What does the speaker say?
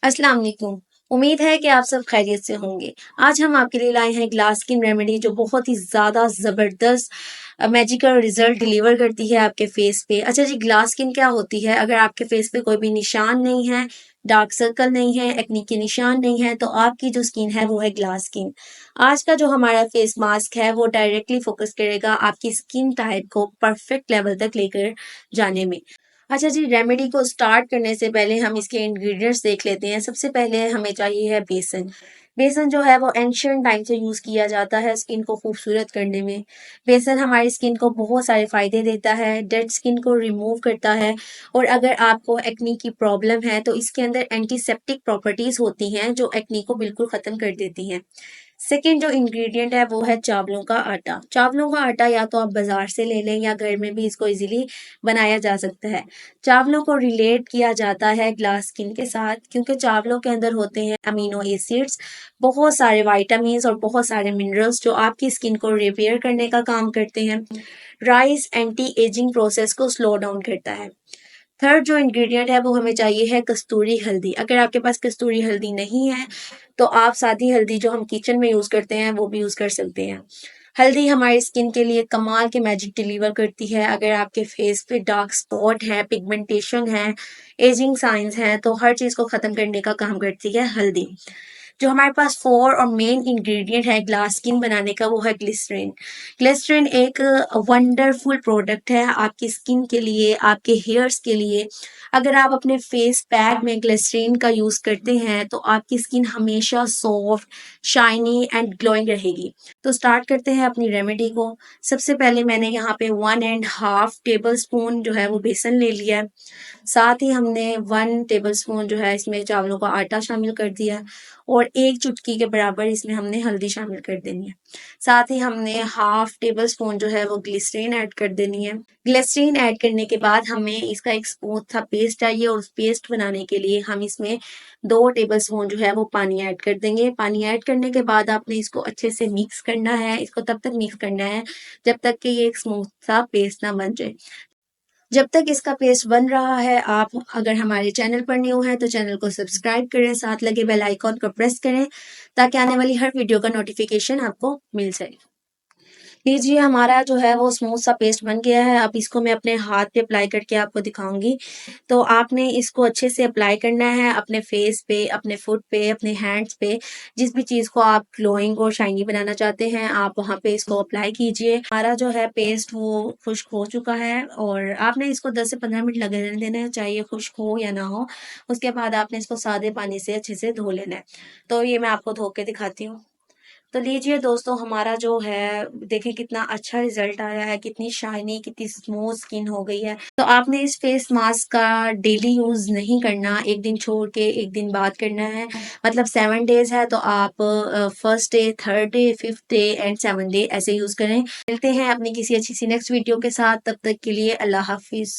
अस्सलाम वालेकुम। उम्मीद है कि आप सब खैरियत से होंगे। आज हम आपके लिए लाए हैं ग्लास स्किन रेमेडी जो बहुत ही ज़्यादा ज़बरदस्त मैजिकल रिजल्ट डिलीवर करती है आपके फेस पे। अच्छा जी, ग्लास स्किन क्या होती है? अगर आपके फेस पे कोई भी निशान नहीं है, डार्क सर्कल नहीं है, एक्ने के निशान नहीं है, तो आपकी जो स्किन है वो है ग्लास स्किन। आज का जो हमारा फेस मास्क है वो डायरेक्टली फोकस करेगा आपकी स्किन टाइप को परफेक्ट लेवल तक लेकर जाने में। अच्छा जी, रेमेडी को स्टार्ट करने से पहले हम इसके इंग्रेडिएंट्स देख लेते हैं। सबसे पहले हमें चाहिए है बेसन। बेसन जो है वो एंशिएंट टाइम से यूज़ किया जाता है स्किन को खूबसूरत करने में। बेसन हमारी स्किन को बहुत सारे फ़ायदे देता है, डेड स्किन को रिमूव करता है और अगर आपको एक्ने की प्रॉब्लम है तो इसके अंदर एंटीसेप्टिक प्रॉपर्टीज़ होती हैं जो एक्ने को बिल्कुल ख़त्म कर देती हैं। सेकेंड जो इंग्रेडिएंट है वो है चावलों का आटा। चावलों का आटा या तो आप बाज़ार से ले लें या घर में भी इसको ईज़िली बनाया जा सकता है। चावलों को रिलेट किया जाता है ग्लास स्किन के साथ क्योंकि चावलों के अंदर होते हैं अमीनो एसिड्स, बहुत सारे विटामिन्स और बहुत सारे मिनरल्स जो आपकी स्किन को रिपेयर करने का काम करते हैं। राइस एंटी एजिंग प्रोसेस को स्लो डाउन करता है। थर्ड जो इंग्रेडिएंट है वो हमें चाहिए है कस्तूरी हल्दी। अगर आपके पास कस्तूरी हल्दी नहीं है तो आप सादी हल्दी जो हम किचन में यूज़ करते हैं वो भी यूज़ कर सकते हैं। हल्दी हमारी स्किन के लिए कमाल के मैजिक डिलीवर करती है। अगर आपके फेस पे डार्क स्पॉट है, पिगमेंटेशन है, एजिंग साइंस हैं तो हर चीज़ को ख़त्म करने का काम करती है हल्दी। जो हमारे पास फोर और मेन इंग्रेडिएंट है ग्लास स्किन बनाने का वो है ग्लिसरीन। ग्लिसरीन एक वंडरफुल प्रोडक्ट है आपकी स्किन के लिए, आपके हेयर्स के लिए। अगर आप अपने फेस पैक में ग्लिसरीन का यूज़ करते हैं तो आपकी स्किन हमेशा सॉफ्ट, शाइनी एंड ग्लोइंग रहेगी। तो स्टार्ट करते हैं अपनी रेमेडी को। सबसे पहले मैंने यहाँ पे 1.5 टेबल स्पून जो है वो बेसन ले लिया है। साथ ही हमने 1 टेबल स्पून जो है इसमें चावलों का आटा शामिल कर दिया और 1 चुटकी के बराबर इसमें हमने हल्दी शामिल कर देनी है। साथ ही हमने हाफ टेबल स्पून जो है वो ग्लिसरीन ऐड कर देनी है। ग्लिसरीन ऐड करने के बाद हमें इसका एक स्मूथ सा पेस्ट चाहिए और उस पेस्ट बनाने के लिए हम इसमें 2 टेबल स्पून जो है वो पानी ऐड कर देंगे। पानी ऐड करने के बाद आपने इसको अच्छे से मिक्स करना है। इसको तब तक मिक्स करना है जब तक कि ये एक स्मूथ सा पेस्ट ना बन जाए। जब तक इसका पेस्ट बन रहा है, आप अगर हमारे चैनल पर न्यू हैं तो चैनल को सब्सक्राइब करें, साथ लगे बेल आइकॉन को प्रेस करें ताकि आने वाली हर वीडियो का नोटिफिकेशन आपको मिल जाए। लीजिए, हमारा जो है वो स्मूथ सा पेस्ट बन गया है। अब इसको मैं अपने हाथ पे अप्लाई करके आपको दिखाऊंगी। तो आपने इसको अच्छे से अप्लाई करना है अपने फेस पे, अपने फुट पे, अपने हैंड्स पे। जिस भी चीज़ को आप ग्लोइंग और शाइनी बनाना चाहते हैं आप वहाँ पे इसको अप्लाई कीजिए। हमारा जो है पेस्ट वो खुश्क हो चुका है और आपने इसको 10 से 15 मिनट लगे रहने देना है, चाहे ये खुश्क हो या ना हो। उसके बाद आपने इसको सादे पानी से अच्छे से धो लेना है। तो ये मैं आपको धो के दिखाती हूँ। तो लीजिए दोस्तों, हमारा जो है देखें कितना अच्छा रिजल्ट आया है, कितनी शाइनी, कितनी स्मूथ स्किन हो गई है। तो आपने इस फेस मास्क का डेली यूज़ नहीं करना, एक दिन छोड़ के एक दिन बाद करना है। मतलब 7 डेज़ है तो आप first day, third day, fifth day and 7th day ऐसे यूज़ करें। मिलते हैं अपनी किसी अच्छी सी नेक्स्ट वीडियो के साथ, तब तक के लिए अल्लाह हाफिज़।